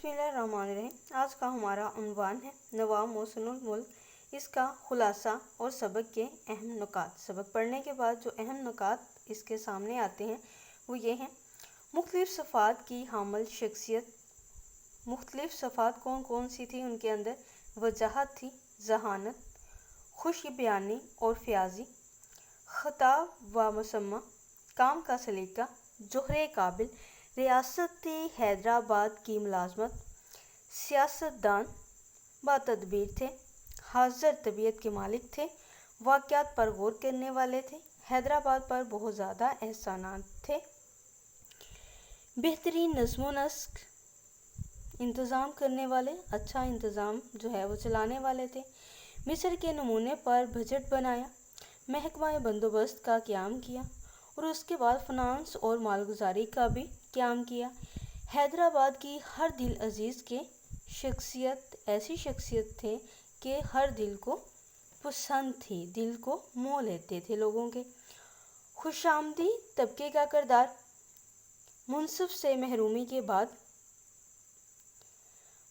बिस्मिल्लाहिर्रहमानिर्रहीम। आज का हमारा उन्वान है नवाब मोहसिनुल मुल्क, इसका खुलासा और सबक के अहम नुकात। सबक पढ़ने के बाद जो अहम नुकात इसके सामने आते हैं वो ये हैं। मुख्तलिफ सफ़ात की हामिल शख्सियत। मुख्तलिफ सफ़ात कौन कौन सी थी उनके अंदर? वजाहत थी, जहानत, खुश बयानी और फ्याजी, खिताब व मुसम्मा, काम का सलीका, जोहरे काबिल, रियासत हैदराबाद की मुलाजमत, सियासतदान बातदबीर थे, हाजिर तबीयत के मालिक थे, वाक़यात पर गौर करने वाले थे, हैदराबाद पर बहुत ज़्यादा एहसानात थे, बेहतरीन नज़्म नस्क इंतज़ाम करने वाले, अच्छा इंतज़ाम जो है वो चलाने वाले थे, मिस्र के नमूने पर बजट बनाया, महकमा बंदोबस्त का क़याम किया और उसके बाद फ़ाइनेंस और मालगुजारी का भी क़याम किया। हैदराबाद की हर दिल अजीज़ के शख्सियत ऐसी शख्सियत थे कि हर दिल को पसंद थी, दिल को मोह लेते थे लोगों के। खुशामदी तबके का किरदार। मुनसिफ से महरूमी के बाद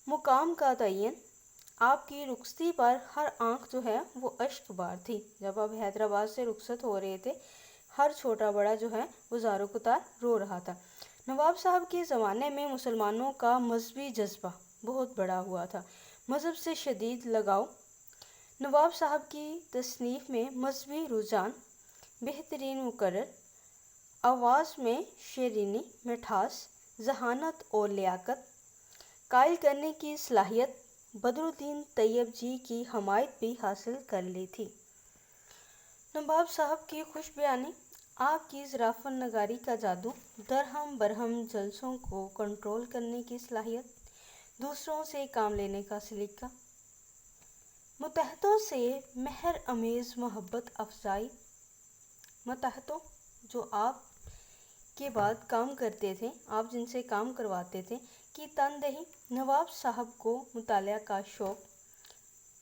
मुकाम का तयन। आपकी रुखसती पर हर आंख जो है वो अश्क बार थी। जब आप हैदराबाद से रुखसत हो रहे थे, हर छोटा बड़ा जो है वो ज़ारो कुतार रो रहा था। नवाब साहब के ज़माने में मुसलमानों का मजहबी जज्बा बहुत बड़ा हुआ था, मज़हब से शदीद लगाव। नवाब साहब की तसनीफ़ में मजहबी रुझान, बेहतरीन मुकर्रर, आवाज़ में शेरीनी, मिठास, जहानत और लियाकत, कायल करने की सलाहियत, बदरुद्दीन तैयब जी की हमायत भी हासिल कर ली थी। नवाब साहब की खुश बयानी, आपकी ज़राफ़त नगारी का जादू, दरहम बरहम जलसों को कंट्रोल करने की सलाहियत, दूसरों से काम लेने का सलीका, मुतहतों से मेहर अमेज़ मोहब्बत अफजाई। मुतहतों जो आप के बाद काम करते थे, आप जिनसे काम करवाते थे, की तनदही। नवाब साहब को मुतालिया का शौक़,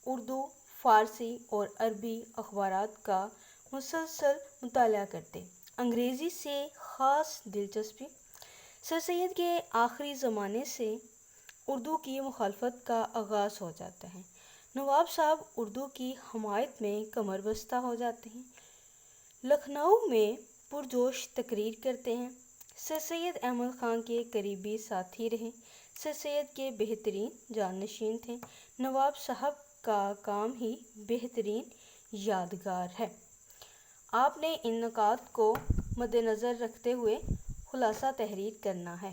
उर्दू, फ़ारसी और अरबी अखबारात का मुसलसल मुतालिया करते, अंग्रेज़ी से ख़ास दिलचस्पी। सर सैयद के आखिरी ज़माने से उर्दू की मुखालफत का आगाज़ हो जाता है। नवाब साहब उर्दू की हमायत में कमर बस्ता हो जाते हैं, लखनऊ में पुरजोश तकरीर करते हैं। सर सैयद अहमद ख़ान के करीबी साथी रहे, सर सैयद के बेहतरीन जानशीन थे। नवाब साहब का काम ही बेहतरीन यादगार है। आपने इन नुकात को मद्देनज़र रखते हुए खुलासा तहरीर करना है।